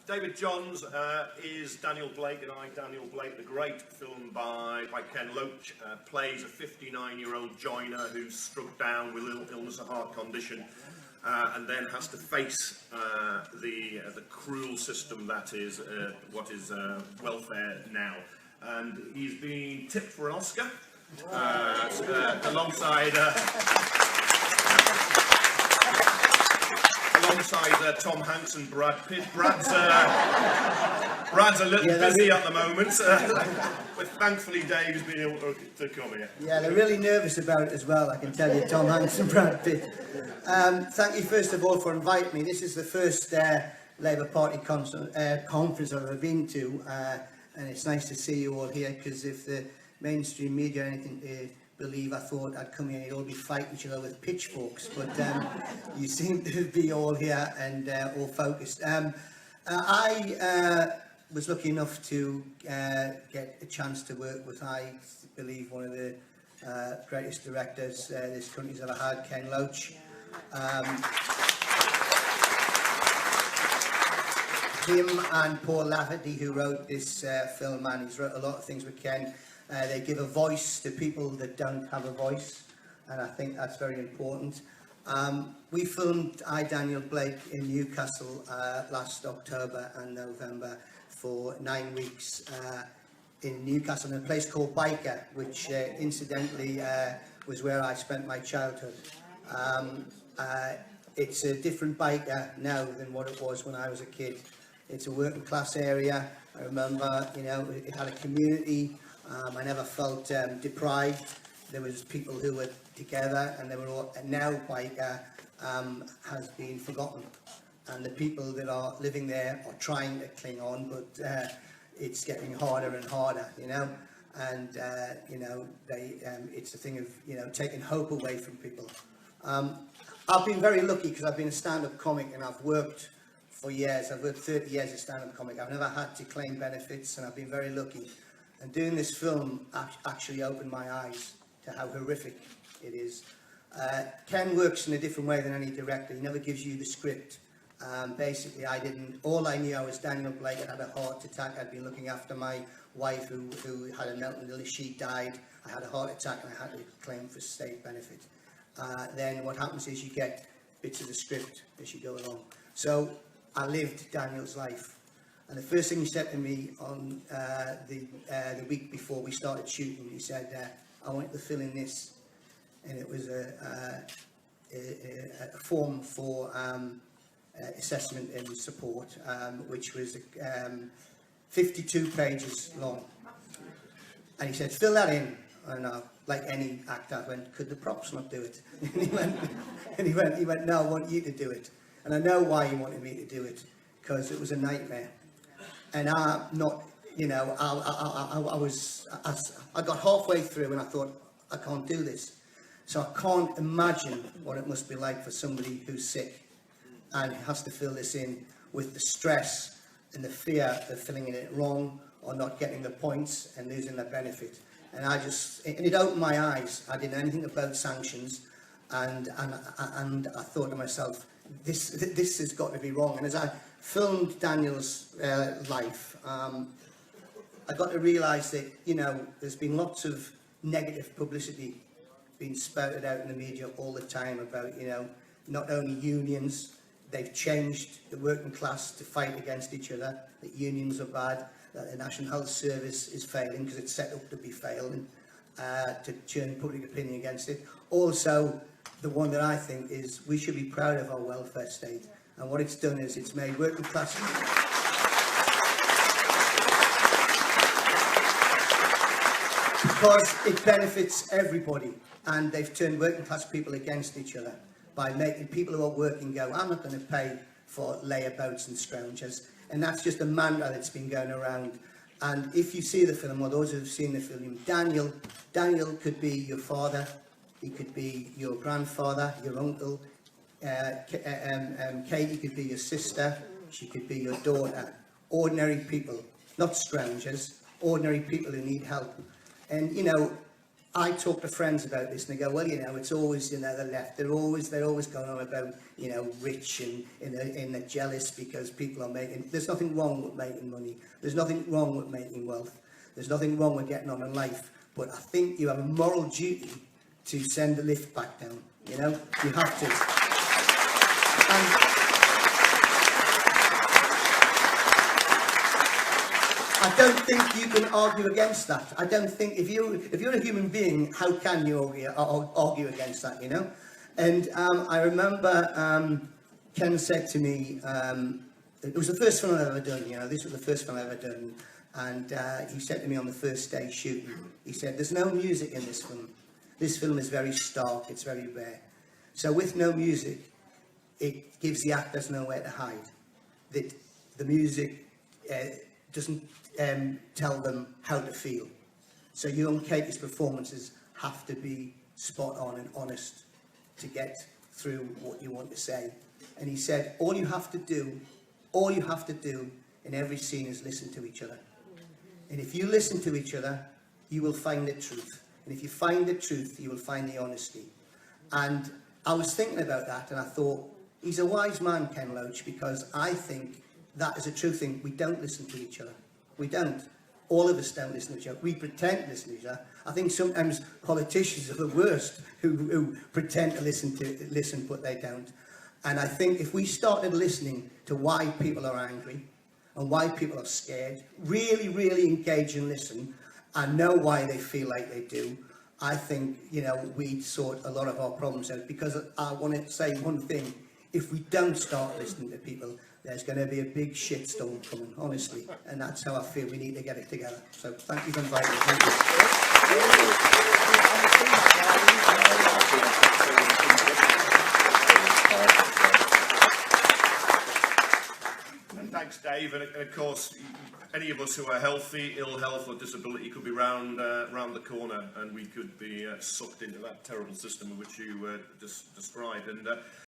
David Johns is Daniel Blake, and I, Daniel Blake. The great film by Ken Loach plays a 59-year-old joiner who's struck down with illness, a heart condition, and then has to face the cruel system that is what is welfare now. And he's been tipped for an Oscar alongside Tom Hanks and Brad Pitt. Brad's a little busy at the moment, but thankfully Dave's been able to come here. Yeah, they're really nervous about it as well, I can tell you, Tom Hanks and Brad Pitt. Thank you first of all for inviting me. This is the first Labour Party conference I've ever been to, and it's nice to see you all here, because if the mainstream media or anything believe, I thought I'd come here and you'd all be fighting each other with pitchforks, but you seem to be all here and all focused. I was lucky enough to get a chance to work with, I believe, one of the greatest directors this country's ever had, Ken Loach. Him and Paul Lafferty, who wrote this film, and he's wrote a lot of things with Ken. They give a voice to people that don't have a voice, and I think that's very important. We filmed I, Daniel Blake, in Newcastle last October and November for 9 weeks in Newcastle, in a place called Byker, which incidentally was where I spent my childhood. It's a different Byker now than what it was when I was a kid. It's a working class area. I remember, you know, it had a community. I never felt deprived. There was people who were together, and they were all. And now Byker has been forgotten, and the people that are living there are trying to cling on, but it's getting harder and harder, you know. And you know, it's a thing of, you know, taking hope away from people. I've been very lucky because I've been a stand-up comic, and I've worked for years. I've worked 30 years as stand-up comic. I've never had to claim benefits, and I've been very lucky. And doing this film actually opened my eyes to how horrific it is. Ken works in a different way than any director. He never gives you the script. Basically, all I knew, I was Daniel Blake. I had a heart attack. I'd been looking after my wife who had a mental illness. She died. I had a heart attack, and I had to claim for state benefit. Then what happens is you get bits of the script as you go along. So I lived Daniel's life. And the first thing he said to me on the week before we started shooting, he said, I want you to fill in this. And it was a form for assessment and support, which was 52 pages long. And he said, fill that in. And like any actor, I went, could the props not do it? And he went, no, I want you to do it. And I know why he wanted me to do it, because it was a nightmare. And I'm not, you know, I got halfway through and I thought, I can't do this. So I can't imagine what it must be like for somebody who's sick and has to fill this in with the stress and the fear of filling it wrong or not getting the points and losing their benefit. And it opened my eyes. I didn't know anything about sanctions, and I thought to myself, this has got to be wrong. And as I filmed Daniel's life, I got to realise that, you know, there's been lots of negative publicity being spouted out in the media all the time about, you know, not only unions, they've changed the working class to fight against each other, that unions are bad, that the National Health Service is failing because it's set up to be failing, to turn public opinion against it. Also, the one that I think is we should be proud of our welfare state, and what it's done is it's made working class because it benefits everybody, and they've turned working class people against each other by making people who are working go, I'm not going to pay for layabouts and scroungers. And that's just a mantra that's been going around. And if you see the film, or those who have seen the film, Daniel could be your father, he could be your grandfather, your uncle, Katie could be your sister, she could be your daughter. Ordinary people, not scroungers, ordinary people who need help. And, you know, I talk to friends about this and they go, well, you know, it's always, you know, the left. They're always going on about, you know, rich and they're jealous because people are making. There's nothing wrong with making money. There's nothing wrong with making wealth. There's nothing wrong with getting on in life. But I think you have a moral duty to send the lift back down. You know, you have to. And I don't think you can argue against that. I don't think if you're a human being, how can you argue against that? You know. And I remember Ken said to me, it was the first film I've ever done. You know, this was the first film I've ever done, and he said to me on the first day shooting, he said, "There's no music in this film. This film is very stark. It's very rare. So with no music, it gives the actors nowhere to hide. That the music doesn't tell them how to feel. So young Katie's performances have to be spot on and honest to get through what you want to say." And he said, all you have to do in every scene is listen to each other. And if you listen to each other, you will find the truth. And if you find the truth, you will find the honesty. And I was thinking about that, and I thought, he's a wise man, Ken Loach, because I think that is a true thing. We don't listen to each other. We don't. All of us don't listen to each other. We pretend to listen to each other. I think sometimes politicians are the worst who pretend to listen, but they don't. And I think if we started listening to why people are angry and why people are scared, really, really engage and listen and know why they feel like they do, I think, you know, we'd sort a lot of our problems out. Because I want to say one thing, if we don't start listening to people, there's going to be a big shitstorm coming, honestly. And that's how I feel we need to get it together. So thank you for inviting me. Thank you. Thanks, Dave. And of course, any of us who are healthy, ill health or disability could be round the corner, and we could be sucked into that terrible system which you just described. And